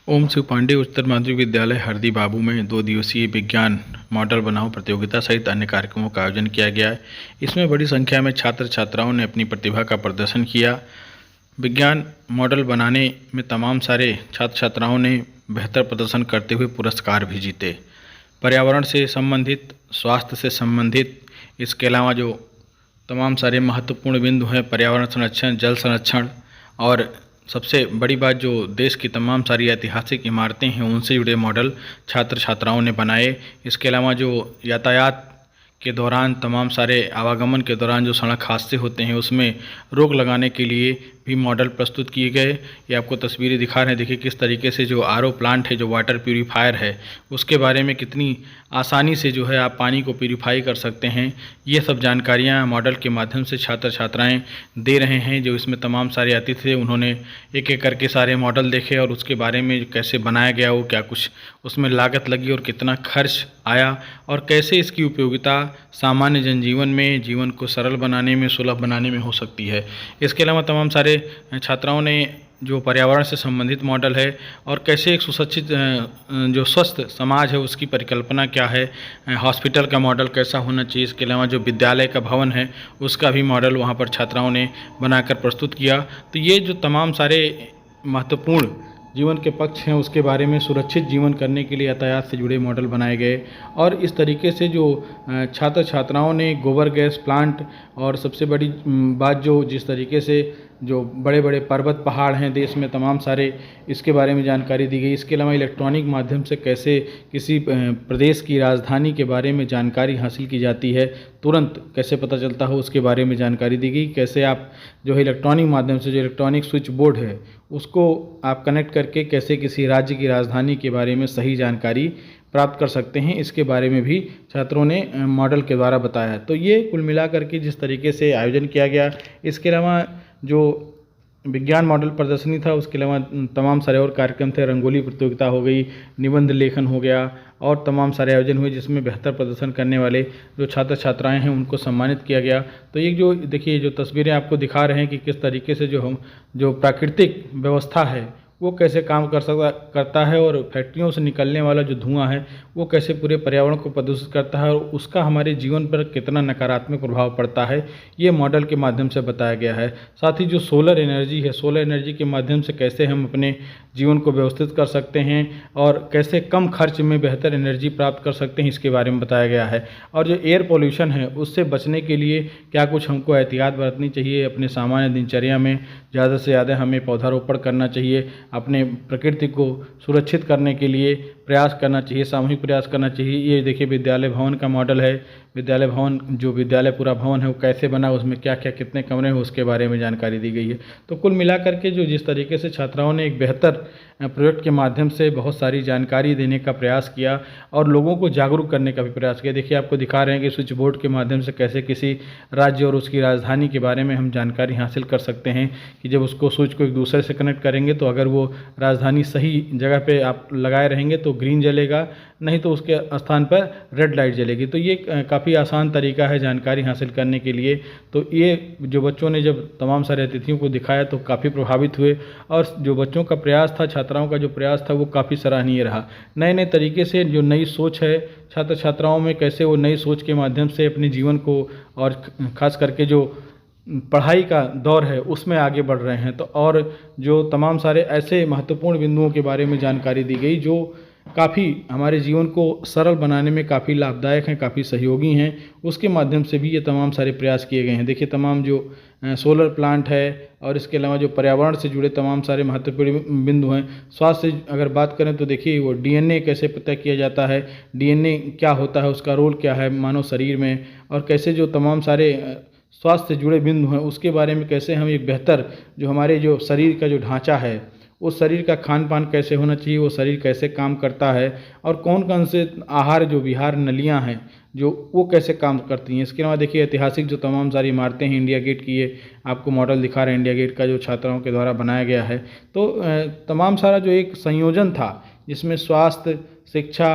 ओम शिव पांडे उच्चतर माध्यमिक विद्यालय हरदी बाबू में 2 दिवसीय विज्ञान मॉडल बनाओ प्रतियोगिता सहित अन्य कार्यक्रमों का आयोजन किया गया है। इसमें बड़ी संख्या में छात्र छात्राओं ने अपनी प्रतिभा का प्रदर्शन किया। विज्ञान मॉडल बनाने में तमाम सारे छात्र छात्राओं ने बेहतर प्रदर्शन करते हुए पुरस्कार भी जीते। पर्यावरण से संबंधित, स्वास्थ्य से संबंधित, इसके अलावा जो तमाम सारे महत्वपूर्ण बिंदु हैं, पर्यावरण संरक्षण, जल संरक्षण और सबसे बड़ी बात जो देश की तमाम सारी ऐतिहासिक इमारतें हैं उनसे जुड़े मॉडल छात्र छात्राओं ने बनाए। इसके अलावा जो यातायात के दौरान, तमाम सारे आवागमन के दौरान जो सड़क हादसे होते हैं उसमें रोक लगाने के लिए भी मॉडल प्रस्तुत किए गए। ये आपको तस्वीरें दिखा रहे हैं, देखिए किस तरीके से जो आरओ प्लांट है, जो वाटर प्यूरीफायर है, उसके बारे में कितनी आसानी से जो है आप पानी को प्यूरीफाई कर सकते हैं। ये सब जानकारियाँ मॉडल के माध्यम से छात्र छात्राएँ दे रहे हैं। जो इसमें तमाम सारे अतिथि थे उन्होंने एक एक करके सारे मॉडल देखे और उसके बारे में कैसे बनाया गया, वो क्या कुछ उसमें लागत लगी और कितना खर्च आया और कैसे इसकी उपयोगिता सामान्य जनजीवन में, जीवन को सरल बनाने में, सुलभ बनाने में हो सकती है। इसके अलावा तमाम सारे छात्राओं ने जो पर्यावरण से संबंधित मॉडल है और कैसे एक सुशिक्षित जो स्वस्थ समाज है उसकी परिकल्पना क्या है, हॉस्पिटल का मॉडल कैसा होना चाहिए, इसके अलावा जो विद्यालय का भवन है उसका भी मॉडल वहाँ पर छात्राओं ने बनाकर प्रस्तुत किया। तो ये जो तमाम सारे महत्वपूर्ण जीवन के पक्ष हैं उसके बारे में, सुरक्षित जीवन करने के लिए यातायात से जुड़े मॉडल बनाए गए। और इस तरीके से जो छात्र छात्राओं ने गोबर गैस प्लांट और सबसे बड़ी बात जो जिस तरीके से जो बड़े बड़े पर्वत पहाड़ हैं देश में, तमाम सारे इसके बारे में जानकारी दी गई। इसके अलावा इलेक्ट्रॉनिक माध्यम से कैसे किसी प्रदेश की राजधानी के बारे में जानकारी हासिल की जाती है, तुरंत कैसे पता चलता हो उसके बारे में जानकारी दी गई। कैसे आप जो है इलेक्ट्रॉनिक माध्यम से जो इलेक्ट्रॉनिक स्विच बोर्ड है उसको आप कनेक्ट करके कैसे किसी राज्य की राजधानी के बारे में सही जानकारी प्राप्त कर सकते हैं, इसके बारे में भी छात्रों ने मॉडल के द्वारा बताया। तो ये कुल मिलाकर के जिस तरीके से आयोजन किया गया, इसके अलावा जो विज्ञान मॉडल प्रदर्शनी था उसके अलावा तमाम सारे और कार्यक्रम थे। रंगोली प्रतियोगिता हो गई, निबंध लेखन हो गया और तमाम सारे आयोजन हुए जिसमें बेहतर प्रदर्शन करने वाले जो छात्र छात्राएं हैं उनको सम्मानित किया गया। तो ये जो देखिए जो तस्वीरें आपको दिखा रहे हैं कि किस तरीके से जो प्राकृतिक व्यवस्था है वो कैसे काम करता है और फैक्ट्रियों से निकलने वाला जो धुआं है वो कैसे पूरे पर्यावरण को प्रदूषित करता है और उसका हमारे जीवन पर कितना नकारात्मक प्रभाव पड़ता है, ये मॉडल के माध्यम से बताया गया है। साथ ही जो सोलर एनर्जी है, सोलर एनर्जी के माध्यम से कैसे हम अपने जीवन को व्यवस्थित कर सकते हैं और कैसे कम खर्च में बेहतर एनर्जी प्राप्त कर सकते हैं, इसके बारे में बताया गया है। और जो एयर पोल्यूशन है उससे बचने के लिए क्या कुछ हमको एहतियात बरतनी चाहिए, अपने सामान्य दिनचर्या में ज़्यादा से ज़्यादा हमें पौधारोपण करना चाहिए, अपने प्रकृति को सुरक्षित करने के लिए प्रयास करना चाहिए, सामूहिक प्रयास करना चाहिए। ये देखिए विद्यालय भवन का मॉडल है। विद्यालय भवन जो विद्यालय पूरा भवन है वो कैसे बना, उसमें क्या क्या कितने कमरे हैं उसके बारे में जानकारी दी गई है। तो कुल मिलाकर के जो जिस तरीके से छात्राओं ने एक बेहतर प्रोजेक्ट के माध्यम से बहुत सारी जानकारी देने का प्रयास किया और लोगों को जागरूक करने का भी प्रयास किया। देखिए आपको दिखा रहे हैं कि स्विच बोर्ड के माध्यम से कैसे किसी राज्य और उसकी राजधानी के बारे में हम जानकारी हासिल कर सकते हैं कि जब उसको स्विच को एक दूसरे से कनेक्ट करेंगे तो अगर वो राजधानी सही जगह पे आप लगाए रहेंगे तो ग्रीन जलेगा, नहीं तो उसके स्थान पर रेड लाइट जलेगी। तो ये काफ़ी आसान तरीका है जानकारी हासिल करने के लिए। तो ये जो बच्चों ने जब तमाम सारे अतिथियों को दिखाया तो काफ़ी प्रभावित हुए और जो बच्चों का प्रयास था, छात्राओं का जो प्रयास था वो काफ़ी सराहनीय रहा। नए नए तरीके से जो नई सोच है छात्र छात्राओं में, कैसे वो नई सोच के माध्यम से अपने जीवन को और ख़ास करके जो पढ़ाई का दौर है उसमें आगे बढ़ रहे हैं। तो और जो तमाम सारे ऐसे महत्वपूर्ण बिंदुओं के बारे में जानकारी दी गई जो काफ़ी हमारे जीवन को सरल बनाने में काफ़ी लाभदायक हैं, काफ़ी सहयोगी हैं, उसके माध्यम से भी ये तमाम सारे प्रयास किए गए हैं। देखिए तमाम जो सोलर प्लांट है और इसके अलावा जो पर्यावरण से जुड़े तमाम सारे महत्वपूर्ण बिंदु हैं। स्वास्थ्य से अगर बात करें तो देखिए वो डीएनए कैसे पता किया जाता है, डीएनए क्या होता है, उसका रोल क्या है मानव शरीर में, और कैसे जो तमाम सारे स्वास्थ्य से जुड़े बिंदु हैं उसके बारे में कैसे हम एक बेहतर जो हमारे जो शरीर का जो ढांचा है, उस शरीर का खान पान कैसे होना चाहिए, वो शरीर कैसे काम करता है और कौन कौन से आहार जो विहार नलियाँ हैं जो वो कैसे काम करती हैं। इसके अलावा देखिए ऐतिहासिक जो तमाम सारी इमारतें हैं, इंडिया गेट की ये आपको मॉडल दिखा रहे हैं, इंडिया गेट का जो छात्राओं के द्वारा बनाया गया है। तो तमाम सारा जो एक संयोजन था जिसमें स्वास्थ्य, शिक्षा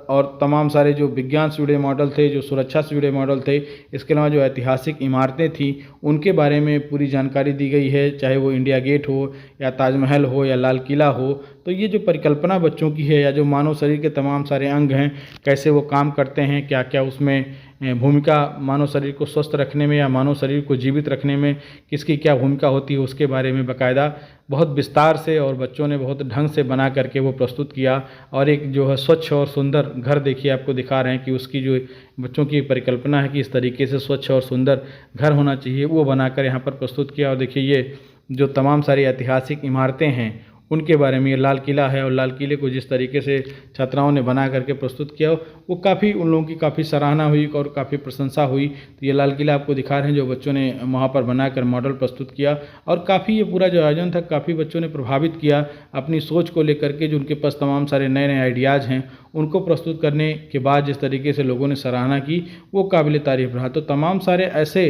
और तमाम सारे जो विज्ञान से जुड़े मॉडल थे, जो सुरक्षा से जुड़े मॉडल थे, इसके अलावा जो ऐतिहासिक इमारतें थीं उनके बारे में पूरी जानकारी दी गई है, चाहे वो इंडिया गेट हो या ताजमहल हो या लाल किला हो। तो ये जो परिकल्पना बच्चों की है, या जो मानव शरीर के तमाम सारे अंग हैं कैसे वो काम करते हैं, क्या क्या उसमें भूमिका मानव शरीर को स्वस्थ रखने में या मानव शरीर को जीवित रखने में किसकी क्या भूमिका होती है, उसके बारे में बाकायदा बहुत विस्तार से और बच्चों ने बहुत ढंग से बना करके वो प्रस्तुत किया। और एक जो है स्वच्छ और सुंदर घर देखिए, आपको दिखा रहे हैं कि उसकी जो बच्चों की परिकल्पना है कि इस तरीके से स्वच्छ और सुंदर घर होना चाहिए, वो बनाकर यहाँ पर प्रस्तुत किया। और देखिए ये जो तमाम सारी ऐतिहासिक इमारतें हैं उनके बारे में, ये लाल किला है और लाल किले को जिस तरीके से छात्राओं ने बना करके प्रस्तुत किया वो काफ़ी उन लोगों की काफ़ी सराहना हुई और काफ़ी प्रशंसा हुई। तो ये लाल किला आपको दिखा रहे हैं जो बच्चों ने वहाँ पर बनाकर मॉडल प्रस्तुत किया। और काफ़ी ये पूरा जो आयोजन था काफ़ी बच्चों ने प्रभावित किया अपनी सोच को लेकर के, जो उनके पास तमाम सारे नए नए आइडियाज़ हैं उनको प्रस्तुत करने के बाद जिस तरीके से लोगों ने सराहना की वो काबिल तारीफ़ रहा। तो तमाम सारे ऐसे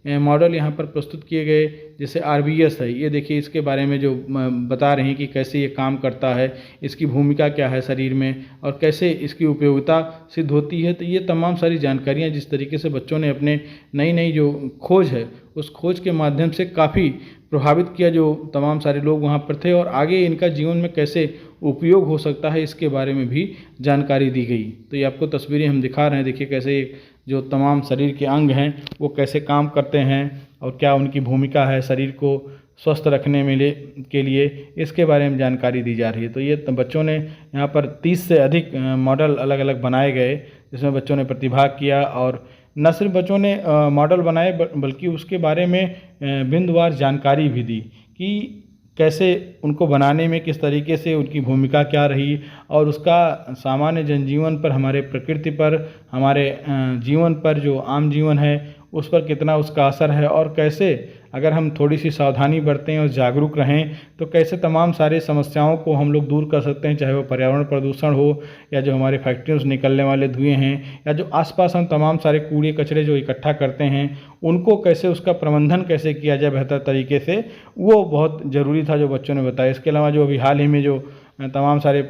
मॉडल यहाँ पर प्रस्तुत किए गए, जैसे RBS है, ये देखिए इसके बारे में जो बता रहे हैं कि कैसे ये काम करता है, इसकी भूमिका क्या है शरीर में और कैसे इसकी उपयोगिता सिद्ध होती है। तो ये तमाम सारी जानकारियाँ जिस तरीके से बच्चों ने अपने नई नई जो खोज है उस खोज के माध्यम से काफ़ी प्रभावित किया जो तमाम सारे लोग वहाँ पर थे, और आगे इनका जीवन में कैसे उपयोग हो सकता है इसके बारे में भी जानकारी दी गई। तो ये आपको तस्वीरें हम दिखा रहे हैं, देखिए कैसे जो तमाम शरीर के अंग हैं वो कैसे काम करते हैं और क्या उनकी भूमिका है शरीर को स्वस्थ रखने में के लिए, इसके बारे में जानकारी दी जा रही है। तो ये बच्चों ने यहाँ पर 30 से अधिक मॉडल अलग अलग बनाए गए जिसमें बच्चों ने प्रतिभाग किया। और न सिर्फ बच्चों ने मॉडल बनाए बल्कि उसके बारे में बिंदुवार जानकारी भी दी कि कैसे उनको बनाने में किस तरीके से उनकी भूमिका क्या रही और उसका सामान्य जनजीवन पर, हमारे प्रकृति पर, हमारे जीवन पर, जो आम जीवन है उस पर कितना उसका असर है, और कैसे अगर हम थोड़ी सी सावधानी बरतें और जागरूक रहें तो कैसे तमाम सारी समस्याओं को हम लोग दूर कर सकते हैं, चाहे वो पर्यावरण प्रदूषण हो या जो हमारे फैक्ट्रियों से निकलने वाले धुएं हैं या जो आसपास हम तमाम सारे कूड़े कचरे जो इकट्ठा करते हैं उनको कैसे, उसका प्रबंधन कैसे किया जाए बेहतर तरीके से, वो बहुत ज़रूरी था जो बच्चों ने बताया। इसके अलावा जो अभी हाल ही में जो तमाम सारे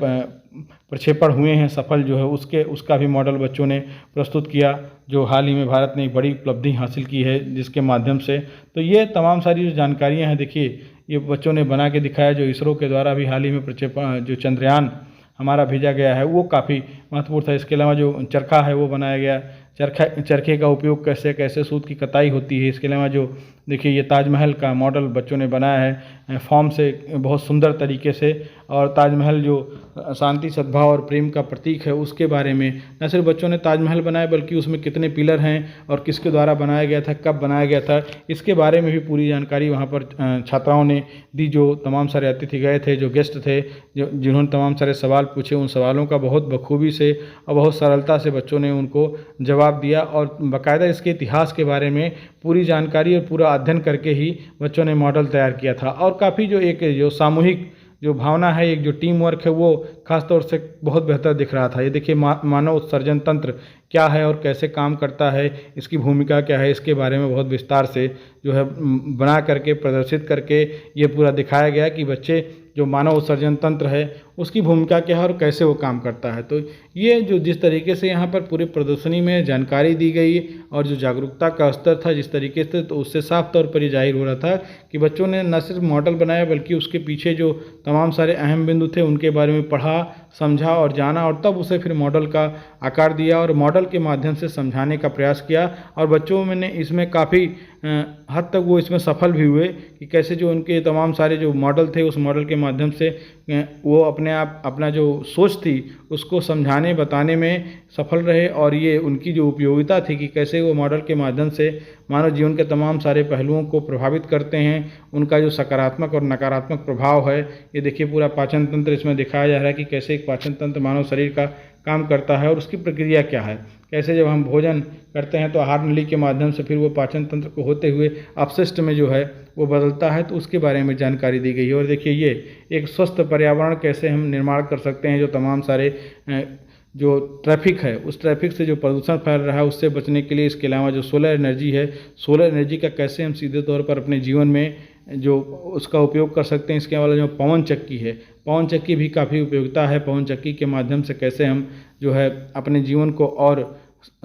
प्रक्षेपण हुए हैं सफल जो है उसका भी मॉडल बच्चों ने प्रस्तुत किया, जो हाल ही में भारत ने एक बड़ी उपलब्धि हासिल की है जिसके माध्यम से। तो ये तमाम सारी जो जानकारियां हैं देखिए ये बच्चों ने बना के दिखाया। जो इसरो के द्वारा भी हाल ही में प्रक्षेपण जो चंद्रयान हमारा भेजा गया है वो काफ़ी महत्वपूर्ण था। इसके अलावा जो चरखा है वो बनाया गया, चरखे का उपयोग कैसे कैसे सूत की कताई होती है। इसके अलावा जो देखिए ये ताजमहल का मॉडल बच्चों ने बनाया है फॉर्म से बहुत सुंदर तरीके से, और ताजमहल जो शांति, सद्भाव और प्रेम का प्रतीक है उसके बारे में न सिर्फ बच्चों ने ताजमहल बनाया बल्कि उसमें कितने पिलर हैं और किसके द्वारा बनाया गया था, कब बनाया गया था, इसके बारे में भी पूरी जानकारी वहाँ पर छात्राओं ने दी। जो तमाम सारे अतिथि गए थे, जो गेस्ट थे, जिन्होंने तमाम सारे सवाल पूछे, उन सवालों का बहुत बखूबी से और बहुत सरलता से बच्चों ने उनको जवाब दिया और बाकायदा इसके इतिहास के बारे में पूरी जानकारी और पूरा अध्ययन करके ही बच्चों ने मॉडल तैयार किया था। और काफ़ी जो एक जो सामूहिक जो भावना है, एक जो टीम वर्क है वो खास तौर से बहुत बेहतर दिख रहा था। ये देखिए मानव उत्सर्जन तंत्र क्या है और कैसे काम करता है, इसकी भूमिका क्या है, इसके बारे में बहुत विस्तार से जो है बना करके प्रदर्शित करके ये पूरा दिखाया गया कि बच्चे जो मानव उत्सर्जन तंत्र है उसकी भूमिका क्या है और कैसे वो काम करता है। तो ये जो जिस तरीके से यहाँ पर पूरी प्रदर्शनी में जानकारी दी गई और जो जागरूकता का स्तर था जिस तरीके से, तो उससे साफ तौर पर ये जाहिर हो रहा था कि बच्चों ने न सिर्फ मॉडल बनाया बल्कि उसके पीछे जो तमाम सारे अहम बिंदु थे उनके बारे में पढ़ा, समझा और जाना, और तब उसे फिर मॉडल का आकार दिया और मॉडल के माध्यम से समझाने का प्रयास किया। और बच्चों में ने इसमें काफ़ी हद तक वो इसमें सफल भी हुए कि कैसे जो उनके तमाम सारे जो मॉडल थे उस मॉडल के माध्यम से वो अपने आप अपना जो सोच थी उसको समझाने बताने में सफल रहे। और ये उनकी जो उपयोगिता थी कि कैसे वो मॉडल के माध्यम से मानव जीवन के तमाम सारे पहलुओं को प्रभावित करते हैं, उनका जो सकारात्मक और नकारात्मक प्रभाव है। ये देखिए पूरा पाचन तंत्र इसमें दिखाया जा रहा है कि कैसे एक पाचन तंत्र मानव शरीर का काम करता है और उसकी प्रक्रिया क्या है, कैसे जब हम भोजन करते हैं तो आहार नली के माध्यम से फिर वो पाचन तंत्र को होते हुए अपशिष्ट में जो है वो बदलता है, तो उसके बारे में जानकारी दी गई है। और देखिए ये एक स्वस्थ पर्यावरण कैसे हम निर्माण कर सकते हैं, जो तमाम सारे जो ट्रैफिक है उस ट्रैफिक से जो प्रदूषण फैल रहा है उससे बचने के लिए। इसके अलावा जो सोलर एनर्जी है, सोलर एनर्जी का कैसे हम सीधे तौर पर अपने जीवन में जो उसका उपयोग कर सकते हैं। इसके अलावा जो पवन चक्की है, पवन चक्की भी काफ़ी उपयोगिता है। पवन चक्की के माध्यम से कैसे हम जो है अपने जीवन को और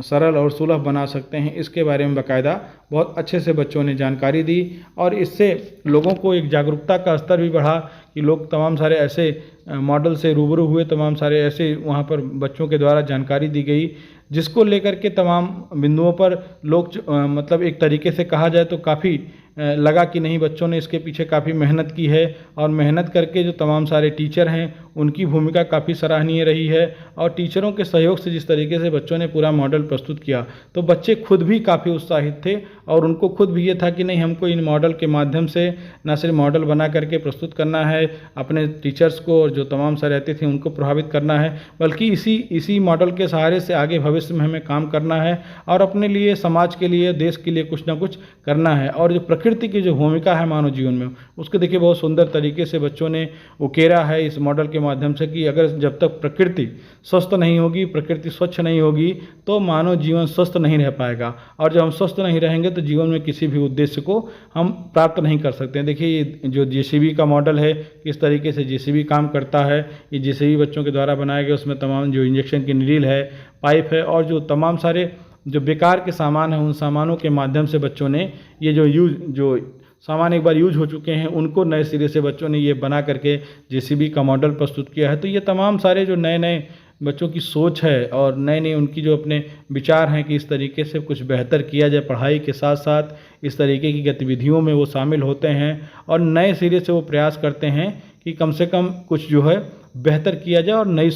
सरल और सुलभ बना सकते हैं, इसके बारे में बाकायदा बहुत अच्छे से बच्चों ने जानकारी दी। और इससे लोगों को एक जागरूकता का स्तर भी बढ़ा कि लोग तमाम सारे ऐसे मॉडल से रूबरू हुए, तमाम सारे ऐसे वहाँ पर बच्चों के द्वारा जानकारी दी गई, जिसको लेकर के तमाम बिंदुओं पर लोग मतलब एक तरीके से कहा जाए तो काफ़ी लगा कि नहीं, बच्चों ने इसके पीछे काफ़ी मेहनत की है। और मेहनत करके जो तमाम सारे टीचर हैं उनकी भूमिका काफ़ी सराहनीय रही है। और टीचरों के सहयोग से जिस तरीके से बच्चों ने पूरा मॉडल प्रस्तुत किया, तो बच्चे खुद भी काफ़ी उत्साहित थे और उनको खुद भी ये था कि नहीं, हमको इन मॉडल के माध्यम से न सिर्फ मॉडल बना करके प्रस्तुत करना है अपने टीचर्स को और जो तमाम सारे रहते थे उनको प्रभावित करना है, बल्कि इसी मॉडल के सहारे से आगे भविष्य में हमें काम करना है और अपने लिए, समाज के लिए, देश के लिए कुछ ना कुछ करना है। और जो प्रकृति की जो भूमिका है मानव जीवन में, उसको देखिए बहुत सुंदर तरीके से बच्चों ने उकेरा है इस मॉडल के माध्यम से कि अगर जब तक प्रकृति स्वस्थ नहीं होगी, प्रकृति स्वच्छ नहीं होगी, तो मानव जीवन स्वस्थ नहीं रह पाएगा। और जब हम स्वस्थ नहीं रहेंगे तो जीवन में किसी भी उद्देश्य को हम प्राप्त नहीं कर सकते हैं। देखिए ये जो जेसीबी का मॉडल है, किस तरीके से जेसीबी काम करता है, ये जेसीबी बच्चों के द्वारा बनाया गया। उसमें तमाम जो इंजेक्शन की नीडल है, पाइप है और जो तमाम सारे जो बेकार के सामान हैं, उन सामानों के माध्यम से बच्चों ने ये जो सामान एक बार यूज हो चुके हैं उनको नए सिरे से बच्चों ने ये बना करके जेसीबी का मॉडल प्रस्तुत किया है। तो ये तमाम सारे जो नए नए बच्चों की सोच है और नए नए उनकी जो अपने विचार हैं कि इस तरीके से कुछ बेहतर किया जाए, पढ़ाई के साथ साथ इस तरीके की गतिविधियों में वो शामिल होते हैं और नए सिरे से वो प्रयास करते हैं कि कम से कम कुछ जो है बेहतर किया जाए और नई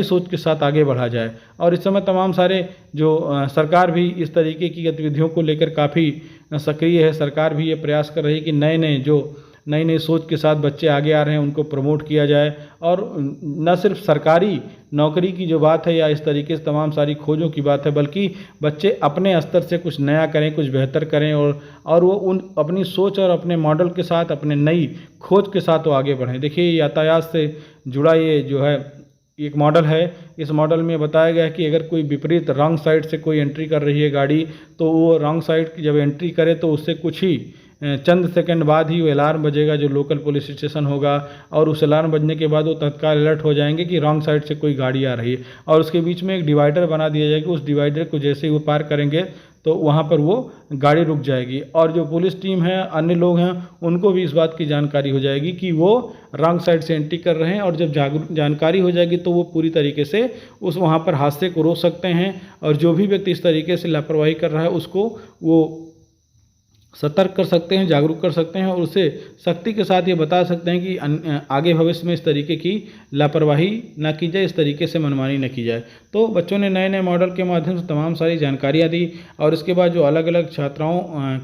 सोच के साथ आगे बढ़ा जाए। और इस समय तमाम सारे जो सरकार भी इस तरीके की गतिविधियों को लेकर काफ़ी सक्रिय है। सरकार भी ये प्रयास कर रही है कि नई नई सोच के साथ बच्चे आगे आ रहे हैं उनको प्रमोट किया जाए। और न सिर्फ सरकारी नौकरी की जो बात है या इस तरीके से तमाम सारी खोजों की बात है, बल्कि बच्चे अपने स्तर से कुछ नया करें, कुछ बेहतर करें और वो उन अपनी सोच और अपने मॉडल के साथ, अपने नई खोज के साथ वो आगे बढ़ें। देखिए यातायात से जुड़ा ये जो है एक मॉडल है। इस मॉडल में बताया गया है कि अगर कोई विपरीत रॉन्ग साइड से कोई एंट्री कर रही है गाड़ी, तो वो रॉन्ग साइड की जब एंट्री करे तो उससे कुछ ही चंद सेकंड बाद ही वो अलार्म बजेगा जो लोकल पुलिस स्टेशन होगा, और उस अलार्म बजने के बाद वो तत्काल अलर्ट हो जाएंगे कि रॉन्ग साइड से कोई गाड़ी आ रही है। और उसके बीच में एक डिवाइडर बना दिया जाएगा, उस डिवाइडर को जैसे ही वो पार करेंगे तो वहाँ पर वो गाड़ी रुक जाएगी। और जो पुलिस टीम है, अन्य लोग हैं, उनको भी इस बात की जानकारी हो जाएगी कि वो रॉन्ग साइड से एंट्री कर रहे हैं। और जब जानकारी हो जाएगी तो वो पूरी तरीके से उस वहाँ पर हादसे को रोक सकते हैं। और जो भी व्यक्ति इस तरीके से लापरवाही कर रहा है उसको वो सतर्क कर सकते हैं, जागरूक कर सकते हैं और उसे सख्ती के साथ ये बता सकते हैं कि आगे भविष्य में इस तरीके की लापरवाही ना की जाए, इस तरीके से मनमानी न की जाए। तो बच्चों ने नए नए मॉडल के माध्यम से तमाम सारी जानकारियाँ दी। और इसके बाद जो अलग अलग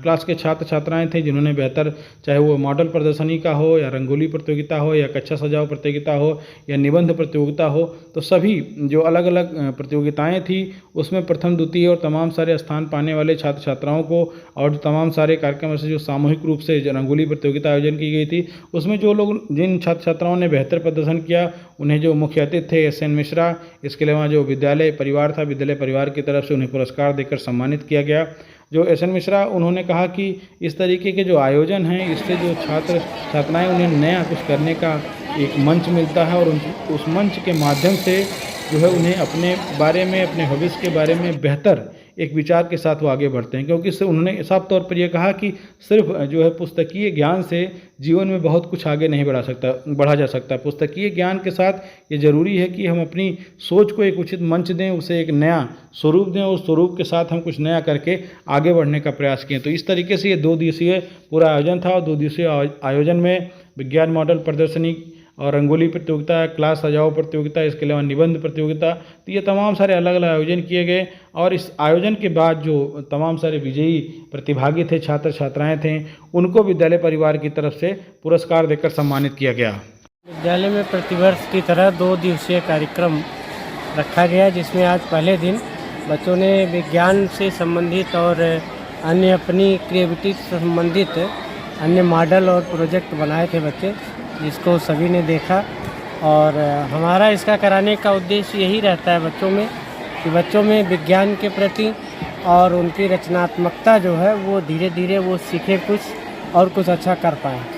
क्लास के छात्र छात्राएँ थे जिन्होंने बेहतर, चाहे वो मॉडल प्रदर्शनी का हो या रंगोली प्रतियोगिता हो या कक्षा सजाओ प्रतियोगिता हो या निबंध प्रतियोगिता हो, तो सभी जो अलग अलग प्रतियोगिताएँ थी उसमें प्रथम, द्वितीय और तमाम सारे स्थान पाने वाले छात्र छात्राओं को और तमाम सारे कार्यक्रम से जो सामूहिक रूप से रंगोली प्रतियोगिता आयोजन की गई थी, उसमें जिन छात्र छात्राओं ने बेहतर प्रदर्शन किया उन्हें जो मुख्य अतिथि थे SN मिश्रा, इसके अलावा जो विद्यालय परिवार था, विद्यालय परिवार की तरफ से उन्हें पुरस्कार देकर सम्मानित किया गया। जो SN मिश्रा, उन्होंने कहा कि इस तरीके के जो आयोजन हैं इससे जो छात्र छात्राएँ उन्हें नया कुछ करने का एक मंच मिलता है और उस मंच के माध्यम से जो है उन्हें अपने बारे में, अपने भविष्य के बारे में बेहतर एक विचार के साथ वो आगे बढ़ते हैं। क्योंकि इससे उन्होंने साफ तौर पर यह कहा कि सिर्फ जो है पुस्तकीय ज्ञान से जीवन में बहुत कुछ आगे नहीं बढ़ा जा सकता। पुस्तकीय ज्ञान के साथ ये ज़रूरी है कि हम अपनी सोच को एक उचित मंच दें, उसे एक नया स्वरूप दें और उस स्वरूप के साथ हम कुछ नया करके आगे बढ़ने का प्रयास किए। तो इस तरीके से ये 2 दिवसीय पूरा आयोजन था और 2 दिवसीय आयोजन में विज्ञान मॉडल प्रदर्शनी और रंगोली प्रतियोगिता, क्लास सजाओ प्रतियोगिता, इसके अलावा निबंध प्रतियोगिता, तो ये तमाम सारे अलग अलग आयोजन किए गए। और इस आयोजन के बाद जो तमाम सारे विजयी प्रतिभागी थे, छात्र छात्राएं थे, उनको विद्यालय परिवार की तरफ से पुरस्कार देकर सम्मानित किया गया। विद्यालय में प्रतिवर्ष की तरह 2 दिवसीय कार्यक्रम रखा गया, जिसमें आज पहले दिन बच्चों ने विज्ञान से संबंधित और अन्य अपनी क्रिएटिविटी से संबंधित अन्य मॉडल और प्रोजेक्ट बनाए थे बच्चे, जिसको सभी ने देखा। और हमारा इसका कराने का उद्देश्य यही रहता है बच्चों में कि बच्चों में विज्ञान के प्रति और उनकी रचनात्मकता जो है वो धीरे धीरे वो सीखे कुछ और कुछ अच्छा कर पाएँ।